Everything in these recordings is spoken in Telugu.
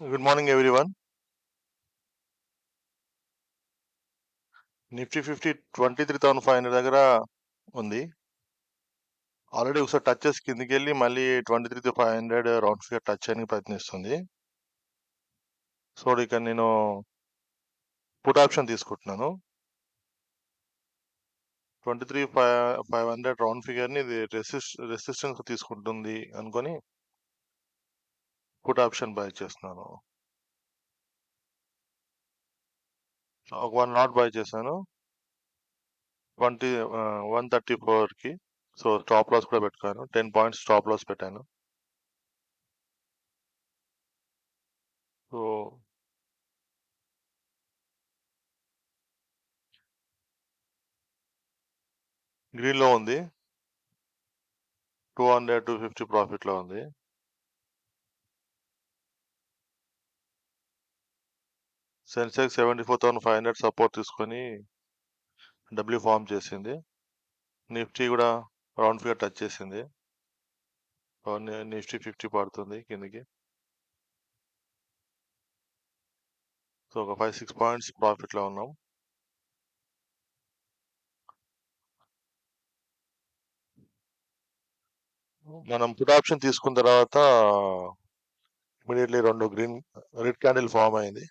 Good morning everyone. నిఫ్టీ 23,500 దగ్గర ఉంది. ఆల్రెడీ ఒకసారి టచ్ చేసి కిందికి వెళ్ళి మళ్ళీ 23,500 రౌండ్ ఫిగర్ టచ్ చేయడానికి ప్రయత్నిస్తుంది. సో ఇక నేను పుట్ ఆప్షన్ తీసుకుంటున్నాను. 23,500 రౌండ్ ఫిగర్ ని ఇది రెసిస్టెన్స్ తీసుకుంటుంది అనుకొని పుట్ ఆప్షన్ బై చేస్తున్నాను. ఒక 1 లాట్ బై చేశాను 134 కి. సో స్టాప్ లాస్ కూడా పెట్టుకున్నాను. 10 పాయింట్స్ స్టాప్ లాస్ పెట్టాను. సో గ్రీన్ లో ఉంది. 200-250 ప్రాఫిట్ లో ఉంది. సెన్సెక్స్ 74,500 సపోర్ట్ తీసుకొని డబ్ల్యూ ఫామ్ చేసింది. నిఫ్టీ కూడా రౌండ్ ఫిగర్ టచ్ చేసింది. నిఫ్టీ 50 పడుతుంది కిందకి. సో ఒక 5-6 పాయింట్స్ ప్రాఫిట్ లో ఉన్నాం. మనం పుట్ ఆప్షన్ తీసుకున్న తర్వాత ఇమీడియట్లీ 2 రెడ్ క్యాండిల్ ఫామ్ అయింది.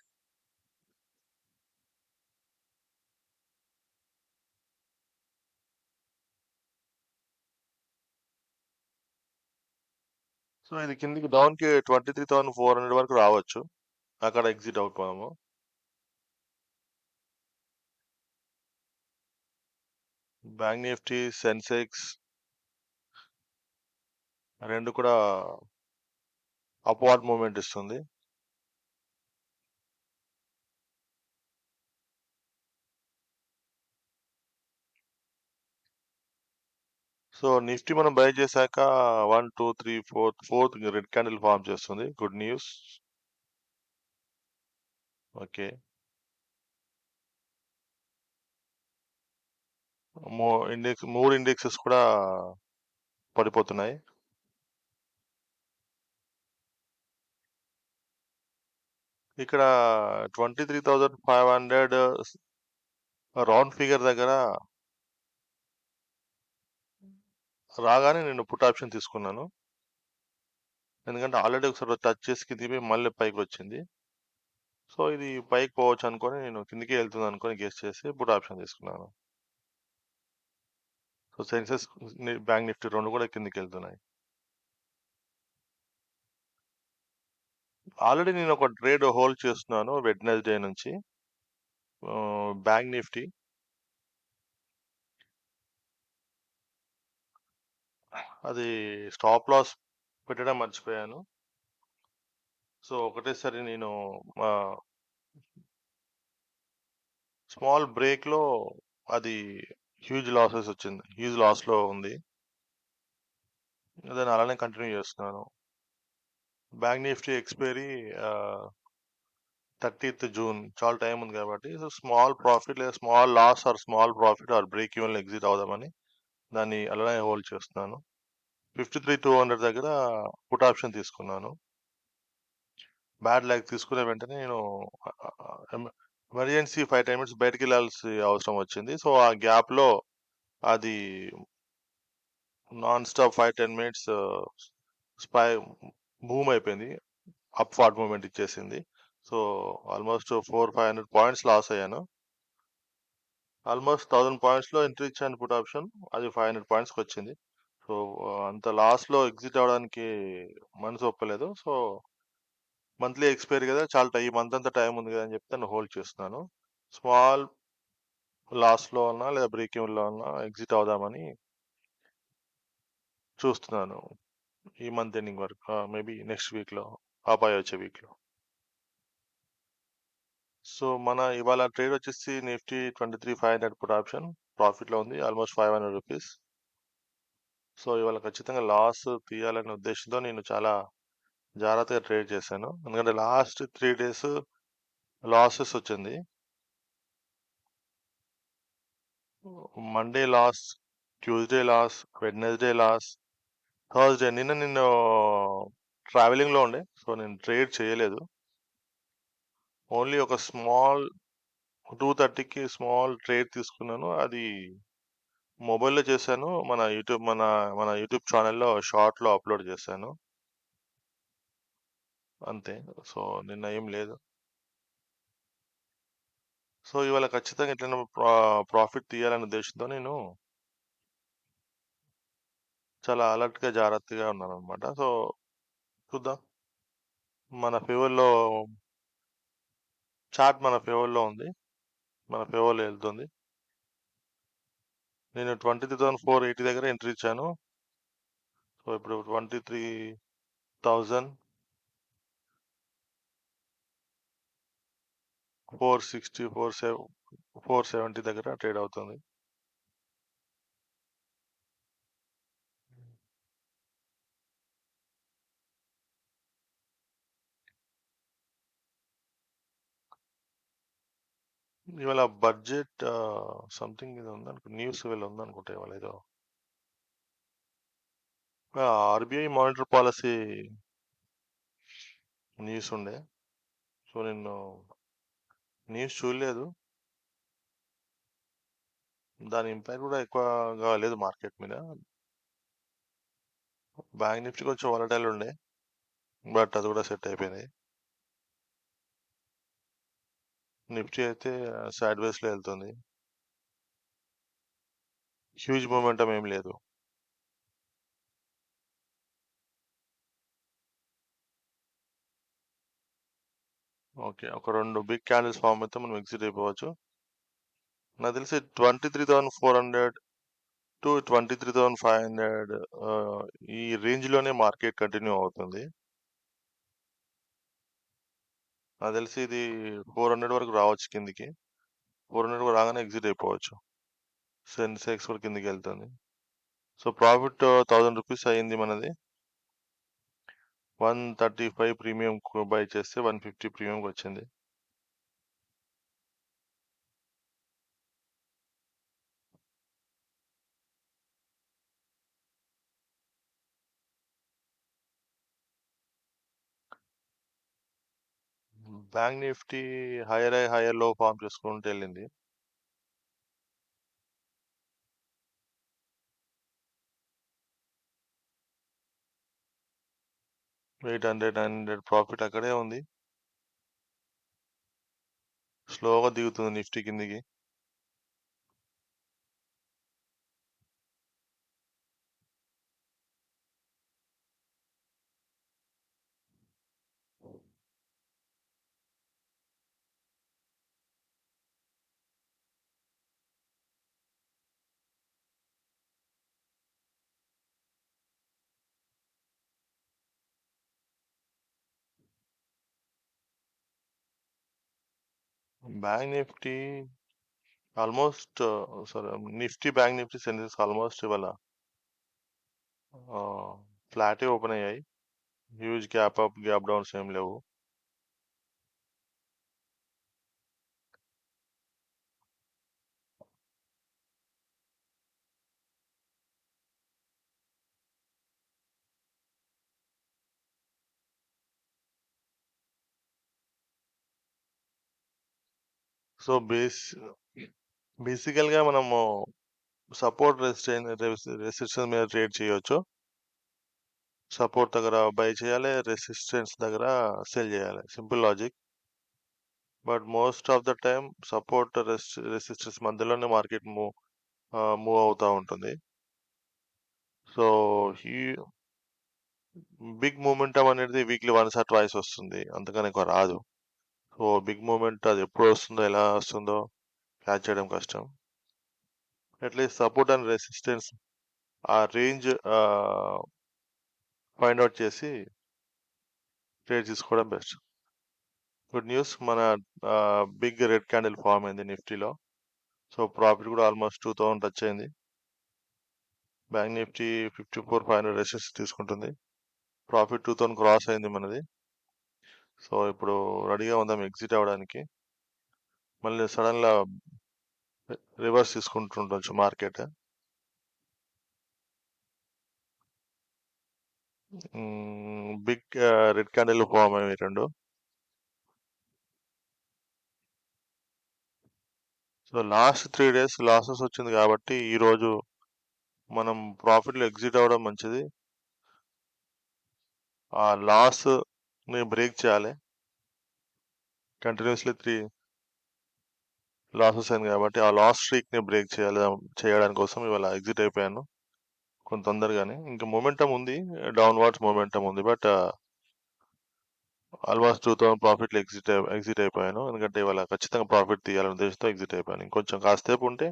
సో ఇది కిందికి డౌన్ కి 23,400 వరకు రావచ్చు. అక్కడ ఎగ్జిట్ అవుతాము. బ్యాంక్ నిఫ్టీ, సెన్సెక్స్ రెండు కూడా అప్వార్డ్ మూవ్మెంట్ ఇస్తుంది. సో నిఫ్టీ మనం బై చేశాక 1, 2, 3, 4th రెడ్ క్యాండిల్ ఫామ్ చేస్తుంది. Good news. ఓకే. మూడు ఇండెక్సెస్ కూడా పడిపోతున్నాయి. ఇక్కడ 23,500 రౌండ్ ఫిగర్ దగ్గర రాగానే నేను పుట్ ఆప్షన్ తీసుకున్నాను. ఎందుకంటే ఆల్రెడీ ఒకసారి టచ్ చేసి కిందికి మళ్ళీ పైకి వచ్చింది. సో ఇది పైకి పోవచ్చు అనుకొని నేను కిందికి వెళ్తుంది అనుకొని గెస్ చేసి పుట్ ఆప్షన్ తీసుకున్నాను. సో సెన్సెక్స్, బ్యాంక్ నిఫ్టీ రెండు కూడా కిందికి వెళ్తున్నాయి. ఆల్రెడీ నేను ఒక ట్రేడ్ హోల్డ్ చేస్తున్నాను వెడ్నెస్డే నుంచి. బ్యాంక్ నిఫ్టీ అది స్టాప్ లాస్ పెట్టడం మర్చిపోయాను. సో ఒకటేసారి నేను స్మాల్ బ్రేక్ లో అది హ్యూజ్ లాసెస్ వచ్చింది. హ్యూజ్ లాస్ లో ఉంది. దాన్ని అలానే కంటిన్యూ చేస్తున్నాను. Bank Nifty expiry 30th June, చాలా టైం ఉంది కాబట్టి సో స్మాల్ ప్రాఫిట్ లేదా small loss or small profit or break even exit అవుదామని దాన్ని అలానే హోల్డ్ చేస్తున్నాను. 53,200 దగ్గర పుట్ ఆప్షన్ తీసుకున్నాను. బ్యాడ్ లైక్ తీసుకునే వెంటనే నేను ఎమర్జెన్సీ 5-10 మినిట్స్ బయటకు వెళ్ళాల్సి అవసరం వచ్చింది. సో ఆ గ్యాప్ లో అది non stop 5-10 minutes spy boom అయిపోయింది. అప్ ఫార్డ్ మూవ్మెంట్ ఇచ్చేసింది. సో ఆల్మోస్ట్ 400-500 పాయింట్స్ లాస్ అయ్యాను. ఆల్మోస్ట్ 1000 పాయింట్స్ లో ఎంట్రీ ఇచ్చాను పుట్ ఆప్షన్. అది 500 పాయింట్స్కి వచ్చింది. సో అంత లాస్ లో ఎగ్జిట్ అవడానికి మనసు ఒప్పలేదు. సో మంత్లీ ఎక్స్పైరీ కదా, చాలా ఈ మంత్ అంతా టైం ఉంది కదా అని చెప్తే నేను హోల్డ్ చేస్తున్నాను. స్మాల్ లాస్ లో ఉన్నా లేదా బ్రేక్ ఈవెన్ లో ఉన్నా ఎగ్జిట్ అవుదామని చూస్తున్నాను. ఈ మంత్ ఎండింగ్ వరకు, మేబీ నెక్స్ట్ వీక్ లో, ఆపాయ వచ్చే వీక్ లో. సో మన ఇవాళ ట్రేడ్ వచ్చేసి నిఫ్టీ 23,500 పుట్ ఆప్షన్ ప్రాఫిట్ లో ఉంది, ఆల్మోస్ట్ 500 రూపీస్. సో ఇవాళ ఖచ్చితంగా లాస్ తీయాలనే ఉద్దేశంతో నేను చాలా జాగ్రత్తగా ట్రేడ్ చేశాను. ఎందుకంటే లాస్ట్ 3 days లాసెస్ వచ్చింది. Monday loss, Tuesday loss, Wednesday loss, Thursday నిన్న ట్రావెలింగ్ లో ఉండే, సో నేను ట్రేడ్ చేయలేదు. ఓన్లీ ఒక స్మాల్ 230కి స్మాల్ ట్రేడ్ తీసుకున్నాను. అది మొబైల్‌లో చేశాను. మన యూట్యూబ్ ఛానెల్‌లో షార్ట్‌లో అప్‌లోడ్ చేశాను. అంతే. సో, నిన్న ఏం లేదు. సో, ఇవాళ ఖచ్చితంగా ఎట్లైనా ప్రాఫిట్ తీయాలనే ఉద్దేశంతో నేను చాలా అలర్ట్‌గా, జాగ్రత్తగా ఉన్నాననమాట. సో, చూద్దాం. మన ఫేవర్‌లో చార్ట్ మన ఫేవర్‌లో ఉంది. మన ఫేవర్‌లో ఎళ్తుంది. నేను 23,480 దగ్గర ఎంట్రీ ఇచ్చాను. సో, ఇప్పుడు 23,460, 470 దగ్గర ట్రేడ్ అవుతుంది. ఇవాళ బడ్జెట్ సంథింగ్ ఏదో ఉందనుకుంటా. న్యూస్ ఇవాళ ఉందనుకుంటా ఇవాళ ఏదో. ఆర్‌బీఐ మానిటరీ పాలసీ న్యూస్ ఉండే. సో, నేను న్యూస్ చూడలేదు. దాని ఇంపాక్ట్ కూడా ఎక్కువగా లేదు మార్కెట్ మీద. బ్యాంక్ నిఫ్టీ కొంచెం వాలటైల్ ఉండే. బట్ అది కూడా సెట్ అయిపోయింది. నిఫ్టీ అయితే సైడ్ వేస్‌లో ఎళ్తుంది. హ్యూజ్ మొమెంటమ్ ఏం లేదు. ఓకే. ఒక 2 బిగ్ క్యాండిల్స్ ఫార్మ్ అయితే మనం ఎగ్జిట్ అయిపోవచ్చు. నాకు తెలిసి 23,400 టు 23,500 ఈ రేంజ్‌లోనే మార్కెట్ కంటిన్యూ అవుతుంది. నాకు తెలిసి ఇది 400 వరకు రావచ్చు కిందికి. 400 రాగానే ఎగ్జిట్ అయిపోవచ్చు. సెన్సెక్స్ కూడా కిందికెళ్తుంది. సో, ప్రాఫిట్ రూ. 1,000 అయింది మనది. 135 ప్రీమియంకు బై చేస్తే 150 ప్రీమియంకొచ్చింది. Bank Nifty higher high, higher low form చేసుకుంటూ ఎళ్ళింది. ఎయిట్ హండ్రెడ్, 900 ప్రాఫిట్ అక్కడే ఉంది. స్లోగా దిగుతుంది నిఫ్టీ కిందికి. Bank Nifty almost sorry Nifty, bank Nifty, Sensex almost ఇవాళ ఫ్లాటే ఓపెన్ అయ్యాయి. Huge gap up, gap downs ఏం లేవు. సో, బేసికల్‌గా మనము సపోర్ట్ రెసిస్టెన్స్ మీద ట్రేడ్ చేయొచ్చు. సపోర్ట్ దగ్గర బై చేయాలి. రెసిస్టెన్స్ దగ్గర సెల్ చేయాలి. Simple logic. But most of the time support, resistance మధ్యలోనే మార్కెట్ మూవ్ అవుతా ఉంటుంది. సో, ఈ బిగ్ మొమెంటమ్ అనేది వీక్లీ వన్స్ ఆర్ ట్వైస్ వస్తుంది. అంతకని ఎక్కువ రాదు. సో, బిగ్ మూవ్‌మెంట్ అది ఎప్పుడు వస్తుందో, ఎలా వస్తుందో క్యాచ్ చేయడం కష్టం. అట్‌లీస్ట్ సపోర్ట్ అండ్ రెసిస్టెన్స్ ఆ రేంజ్ ఫైండ్ ఔట్ చేసి ట్రేడ్ తీసుకోవడం బెస్ట్. గుడ్ న్యూస్, మన బిగ్ రెడ్ క్యాండిల్ ఫార్మ్ అయింది నిఫ్టీలో. సో, ప్రాఫిట్ కూడా ఆల్మోస్ట్ 2,000 టచ్ అయింది. బ్యాంక్ నిఫ్టీ 54,500 రెసిస్టెన్స్ తీసుకుంటుంది. ప్రాఫిట్ 2,000 క్రాస్ అయింది మనది. సో, ఇప్పుడు రెడీగా ఉందాం ఎగ్జిట్ అవ్వడానికి. మళ్ళీ సడన్‌గా రివర్స్ తీసుకుంటుండొచ్చు market. Big red candle form అయ్యాయి 2. సో లాస్ట్ 3 డేస్ లాసెస్ వచ్చింది కాబట్టి ఈరోజు మనం ప్రాఫిట్‌లో ఎగ్జిట్ అవ్వడం మంచిది. ఆ లాస్‌ని బ్రేక్ చేయాలి. కంటిన్యూయస్‌లీ 3 లాసెస్ అయింది కాబట్టి ఆ లాస్ స్ట్రీక్‌ని బ్రేక్ చేయడానికి కోసం ఇవాళ ఎగ్జిట్ అయిపోయాను. కొంత తొందరగానే. ఇంకా మొమెంటమ్ ఉంది. డౌన్‌వార్డ్స్ మొమెంటమ్ ఉంది. బట్ ఆల్‌మోస్ట్ 2000 ప్రాఫిట్‌లో ఎగ్జిట్ అయిపోయాను. ఎందుకంటే ఇవాళ ఖచ్చితంగా ప్రాఫిట్ తీయాలనే ఉద్దేశంతో ఎగ్జిట్ అయిపోయాను. ఇంకొంచెం కాసేపు ఉంటే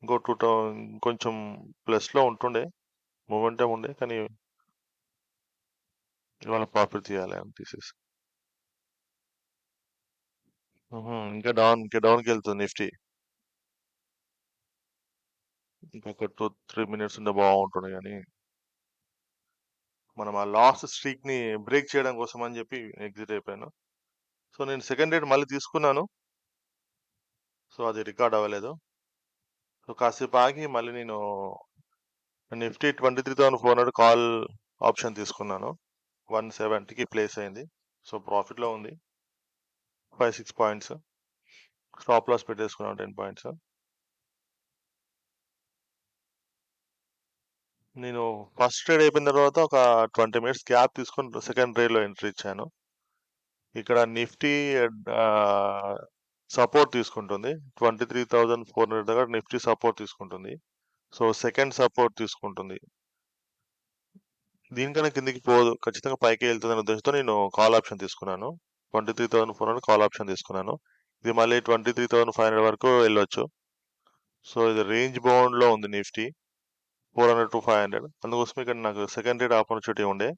ఇంకో 2000 కొంచెం ప్లస్‌లో ఉంటుండే. మొమెంటమ్ ఉండే. కానీ ఇవాళ ప్రాఫిట్ తీయాలి అని తీసేసి. ఇంకా డౌన్‌కెళ్తుంది నిఫ్టీ. ఇంకొక 2, 3 మినిట్స్ ఉంటే బాగుంటుండే గానీ, మనం ఆ లాస్ స్ట్రీక్‌ని బ్రేక్ చేయడం కోసం అని చెప్పి ఎగ్జిట్ అయిపోయాను. సో నేను సెకండ్ రేట్ మళ్ళీ తీసుకున్నాను. సో అది రికార్డ్ అవ్వలేదు. సో కాసేపు ఆగి మళ్ళీ నేను నిఫ్టీ 23,400 కాల్ ఆప్షన్ తీసుకున్నాను. 170కి ప్లేస్ అయింది. సో ప్రాఫిట్‌లో ఉంది. 5, 6 పాయింట్స్. స్టాప్ లాస్ పెట్టేసుకున్నాను 10 పాయింట్స్. నేను ఫస్ట్ ట్రేడ్ అయిపోయిన తర్వాత ఒక 20 మినిట్స్ గ్యాప్ తీసుకొని సెకండ్ ట్రేడ్‌లో ఎంట్రీ ఇచ్చాను. ఇక్కడ నిఫ్టీ సపోర్ట్ తీసుకుంటుంది. 23,400 దగ్గర నిఫ్టీ సపోర్ట్ తీసుకుంటుంది. సో సెకండ్ సపోర్ట్ తీసుకుంటుంది. దీనికన్నా కిందకి పోదు. ఖచ్చితంగా పైకే వెళ్తుందనే ఉద్దేశంతో నేను కాల్ ఆప్షన్ తీసుకున్నాను. 23,400 కాల్ ఆప్షన్ తీసుకున్నాను. ఇది మళ్ళీ 23,500 వరకు వెళ్ళొచ్చు. సో ఇది రేంజ్ బౌండ్‌లో ఉంది నిఫ్టీ. 400-500. అందుకోసం ఇక్కడ నాకు సెకండ్ రేట్ ఆపర్చునిటీ ఉండే.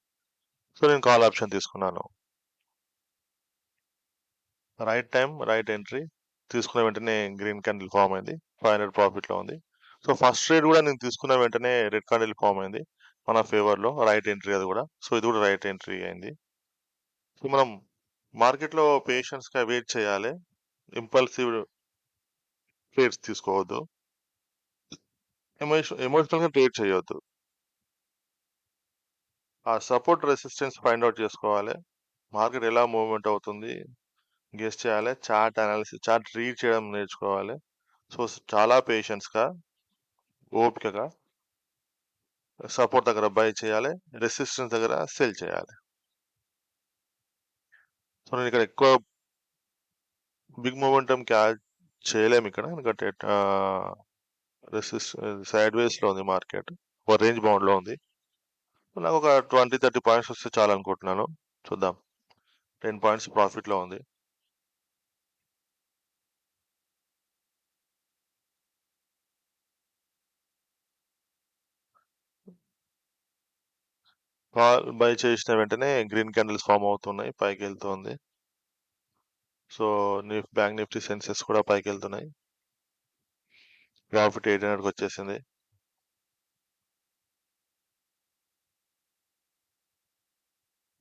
సో నేను కాల్ ఆప్షన్ తీసుకున్నాను. Right time, right entry. తీసుకున్న వెంటనే గ్రీన్ క్యాండిల్ ఫామ్ అయింది. 500 ప్రాఫిట్‌లో ఉంది. సో ఫస్ట్ ట్రేడ్ కూడా నేను తీసుకున్న వెంటనే రెడ్ క్యాండిల్ ఫామ్ అయింది. మన ఫేవర్‌లో రైట్ ఎంట్రీ అది కూడా. సో ఇది కూడా రైట్ ఎంట్రీ అయింది. సో మనం మార్కెట్‌లో పేషెన్స్‌గా వెయిట్ చేయాలి. ఇంపల్సివ్ ట్రేడ్స్ తీసుకోవద్దు. ఎమోషనల్‌గా ట్రేడ్ చేయొద్దు. ఆ సపోర్ట్ రెసిస్టెన్స్ ఫైండ్ ఔట్ చేసుకోవాలి. మార్కెట్ ఎలా మూవ్‌మెంట్ అవుతుంది గెస్ చేయాలి. చార్ట్ అనాలిసిస్, చార్ట్ రీడ్ చేయడం నేర్చుకోవాలి. సో చాలా పేషెన్స్‌గా, ఓపికగా సపోర్ట్ దగ్గర బై చేయాలి. రెసిస్టెన్స్ దగ్గర సెల్ చేయాలి. సో నేను ఇక్కడ ఎక్కువ బిగ్ మొమెంటం క్యాచ్ చేయలేము ఇక్కడ. ఎందుకంటే సైడ్ వేస్ లో ఉంది మార్కెట్. ఒక రేంజ్ బౌండ్ లో ఉంది. నాకు ఒక 20, 30 పాయింట్స్ వస్తే చాలు అనుకుంటున్నాను. చూద్దాం. 10 పాయింట్స్ ప్రాఫిట్ లో ఉంది. కాల్ బై చేసిన వెంటనే గ్రీన్ క్యాండిల్స్ ఫామ్ అవుతున్నాయి. పైకి వెళ్తుంది. సో బ్యాంక్ నిఫ్టీ, సెన్సెక్స్ కూడా పైకి వెళ్తున్నాయి. ప్రాఫిట్ 800కి వచ్చేసింది.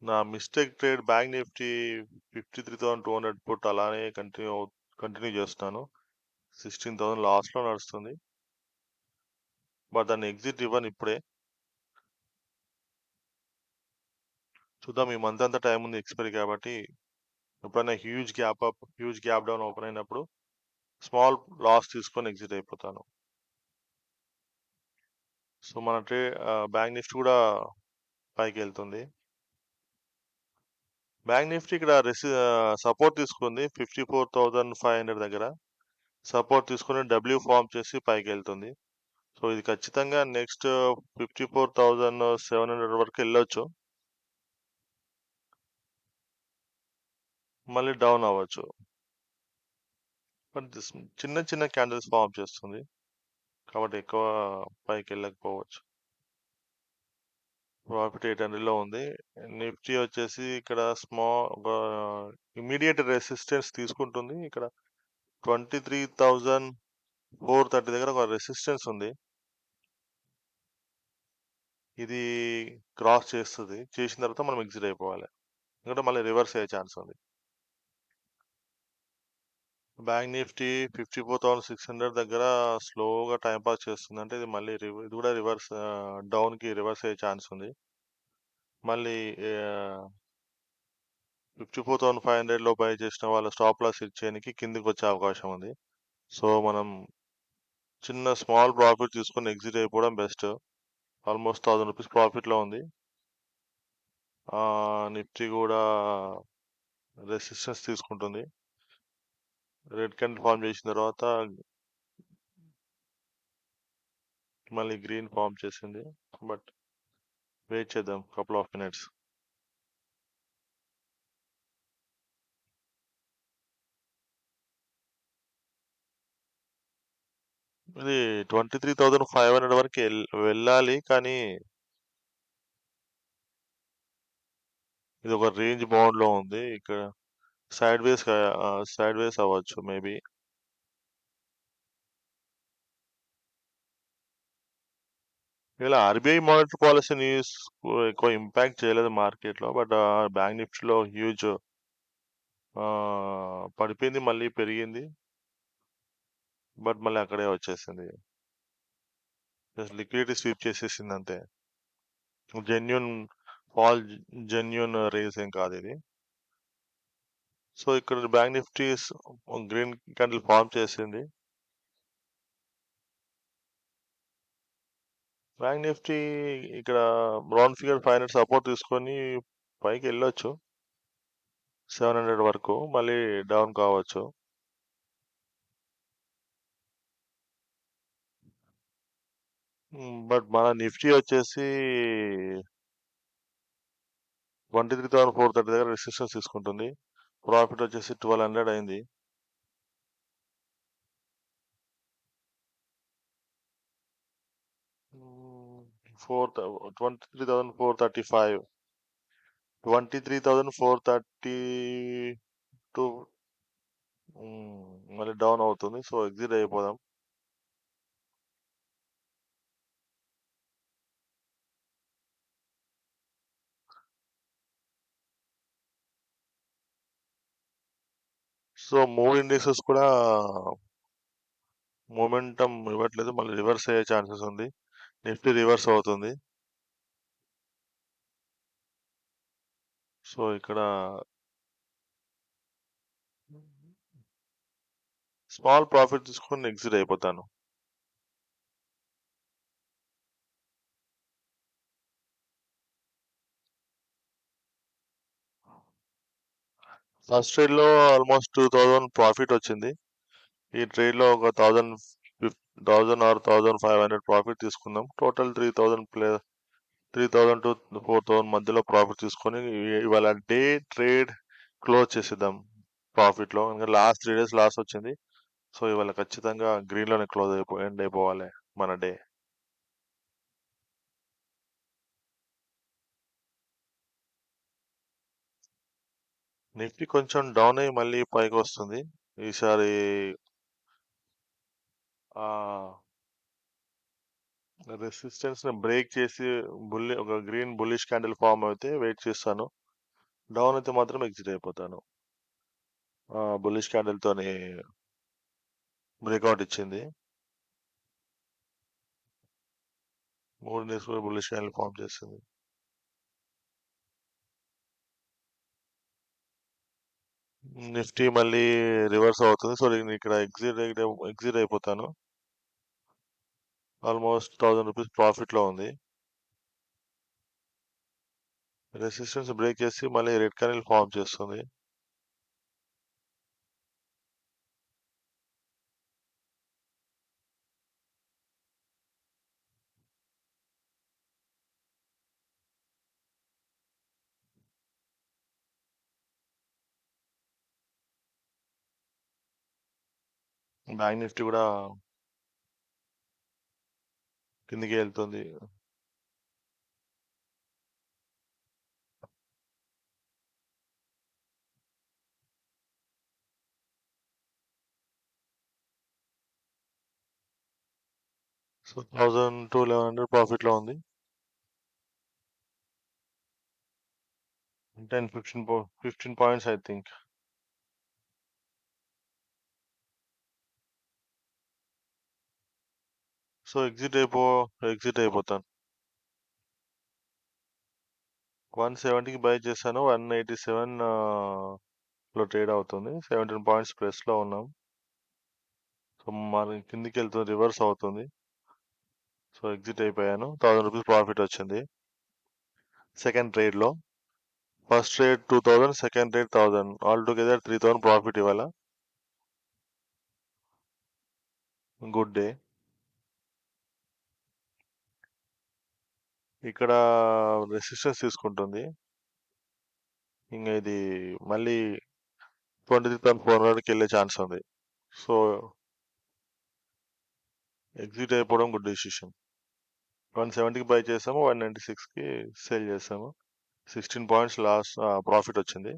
నా mistake trade bank Nifty 53,200 put అలానే కంటిన్యూ చేస్తున్నాను. 16,000 లాస్ లో నడుస్తుంది. బట్ దాన్ని ఎగ్జిట్ ఇవ్వను ఇప్పుడే. చూద్దాం. ఈ మంత్ అంతా టైం ఉంది ఎక్స్పైరీ కాబట్టి. ఎప్పుడైనా హ్యూజ్ గ్యాప్ డౌన్ ఓపెన్ అయినప్పుడు స్మాల్ లాస్ తీసుకొని ఎగ్జిట్ అయిపోతాను. సో మన బ్యాంక్ నిఫ్టీ కూడా పైకి వెళ్తుంది. బ్యాంక్ నిఫ్టీ ఇక్కడ సపోర్ట్ తీసుకుంది 54,500 దగ్గర. సపోర్ట్ తీసుకుని డబ్ల్యూ ఫామ్ చేసి పైకి వెళ్తుంది. సో ఇది ఖచ్చితంగా నెక్స్ట్ 54,700 వరకు వెళ్ళొచ్చు. మళ్ళీ డౌన్ అవ్వచ్చు. బట్ చిన్న చిన్న క్యాండిల్స్ ఫామ్ చేస్తుంది. కాబట్టి ఎక్కువ పైకి వెళ్ళకపోవచ్చు. ప్రాఫిట్ 800లో ఉంది. నిఫ్టీ వచ్చేసి ఇక్కడ ఇమీడియట్ రెసిస్టెన్స్ తీసుకుంటుంది. ఇక్కడ 23,430 దగ్గర ఒక రెసిస్టెన్స్ ఉంది. ఇది క్రాస్ చేస్తుంది. చేసిన తర్వాత మనం ఎగ్జిట్ అయిపోవాలి. ఎందుకంటే మళ్ళీ రివర్స్ అయ్యే ఛాన్స్ ఉంది. బ్యాంక్ నిఫ్టీ 54,600 దగ్గర స్లోగా టైం పాస్ చేస్తుంది. అంటే ఇది మళ్ళీ ఇది కూడా డౌన్ కి రివర్స్ అయ్యే ఛాన్స్ ఉంది. మళ్ళీ 54,500 లో బై చేసిన వాళ్ళ స్టాప్ లాస్ ఇచ్చేయడానికి కిందికి వచ్చే అవకాశం ఉంది. సో మనం చిన్న స్మాల్ ప్రాఫిట్ తీసుకొని ఎగ్జిట్ అయిపోవడం బెస్ట్. ఆల్మోస్ట్ రూ. 1000 ప్రాఫిట్లో ఉంది. నిఫ్టీ కూడా రెసిస్టెన్స్ తీసుకుంటుంది. రెడ్ క్యాండిల్ ఫామ్ చేసిన తర్వాత మళ్ళీ గ్రీన్ ఫామ్ చేసింది. బట్ వెయిట్ చేద్దాం కపుల్ ఆఫ్ మినిట్స్. ఇది 23,500 వరకు వెళ్ళాలి, కానీ ఇది ఒక రేంజ్ బౌండ్ లో ఉంది. ఇక్కడ సైడ్ వేస్ అవ్వచ్చు మేబీ. ఇలా ఆర్బీఐ మానిటరీ పాలసీ న్యూస్ ఎక్కువ ఇంపాక్ట్ చేయలేదు మార్కెట్ లో. బట్ బ్యాంక్ నిఫ్టీలో హ్యూజ్ పడిపోయింది, మళ్ళీ పెరిగింది, బట్ మళ్ళీ అక్కడే వచ్చేసింది. జస్ట్ లిక్విడిటీ స్వీప్ చేసేసింది అంతే. జెన్యున్ ఫాల్, జెన్యున్ రేస్ ఏం కాదు ఇది. సో ఇక్కడ bank Nifty green candle form చేసింది. బ్యాంక్ నిఫ్టీ ఇక్కడ బ్రౌన్ ఫిగర్ 500 సపోర్ట్ తీసుకొని పైకి వెళ్ళొచ్చు 700 వరకు, మళ్ళీ డౌన్ కావచ్చు. బట్ మన నిఫ్టీ వచ్చేసి 23,430 దగ్గర రెసిస్టెన్స్ తీసుకుంటుంది. ప్రాఫిట్ వచ్చేసి 1200 అయింది. మ్మ్, 23,435, 23,432 మళ్ళీ డౌన్ అవుతుంది. సో ఎగ్జిట్ అయిపోదాం. సో మూడు ఇండెక్సెస్ కూడా మొమెంటం ఇవ్వట్లేదు, మళ్ళీ రివర్స్ అయ్యే ఛాన్సెస్ ఉంది. నిఫ్టీ రివర్స్ అవుతుంది. సో ఇక్కడ స్మాల్ ప్రాఫిట్ తీసుకొని ఎగ్జిట్ అయిపోతాను. ఫస్ట్ ట్రేడ్ లో ఆల్మోస్ట్ 2000 ప్రాఫిట్ వచ్చింది. ఈ ట్రేడ్ లో ఒక 1000 ఆర్ 1500 ప్రాఫిట్ తీసుకుందాం. టోటల్ 3000 టు 4000 మధ్యలో ప్రాఫిట్ తీసుకొని ఇవాళ డే ట్రేడ్ క్లోజ్ చేసేద్దాం ప్రాఫిట్ లో. ఇంకా లాస్ట్ 3 days లాస్ వచ్చింది. సో ఇవాళ ఖచ్చితంగా గ్రీన్ లోనే ఎండ్ అయిపోవాలి మన డే. నిఫ్టీ కొంచెం డౌన్ అయ్యి మళ్ళీ పైకి వస్తుంది ఈసారి. ఆ రెసిస్టెన్స్ ని బ్రేక్ చేసి ఒక గ్రీన్ బుల్లిష్ క్యాండిల్ ఫామ్ అయితే వెయిట్ చేస్తాను. డౌన్ అయితే మాత్రం ఎగ్జిట్ అయిపోతాను. బుల్లిష్ క్యాండిల్ తోని బ్రేక్అవుట్ ఇచ్చింది. 3 days బుల్లిష్ క్యాండిల్ ఫామ్ చేస్తుంది. నిఫ్టీ మళ్ళీ రివర్స్ అవుతుంది. సో నేను ఇక్కడ ఎగ్జిట్ అయిపోతాను. ఆల్మోస్ట్ 1000 రూపీస్ ప్రాఫిట్ లో ఉంది. రెసిస్టెన్స్ బ్రేక్ చేసి మళ్ళీ రెడ్ క్యాండిల్ ఫామ్ చేస్తుంది. బ్యాంక్ నిఫ్టీ కూడా కిందికి వెళ్తుంది. సో 1000 టు 1100 ప్రాఫిట్ లో ఉంది. 15 points I think. So exit అయిపోతాను. 170కి బై చేశాను. 187 లో ట్రేడ్ అవుతుంది. 17 పాయింట్స్ ప్లస్ లో ఉన్నాం. సో మన కిందికి వెళ్తుంది, రివర్స్ అవుతుంది. సో ఎగ్జిట్ అయిపోయాను. 1000 రూపీస్ ప్రాఫిట్ వచ్చింది సెకండ్ ట్రేడ్లో. First trade 2000, second trade 1000, all together 3000 profit ఇవాళ. Good day. ఇక్కడ రెసిస్టెన్స్ తీసుకుంటుంది. ఇంకా ఇది మళ్ళీ 23,400కి వెళ్ళే ఛాన్స్ ఉంది. సో ఎగ్జిట్ అయిపోవడం గుడ్ డెసిషన్. 170కి బై చేసాము, 196కి సేల్ చేసాము. 16 పాయింట్స్ లాస్ ప్రాఫిట్ వచ్చింది.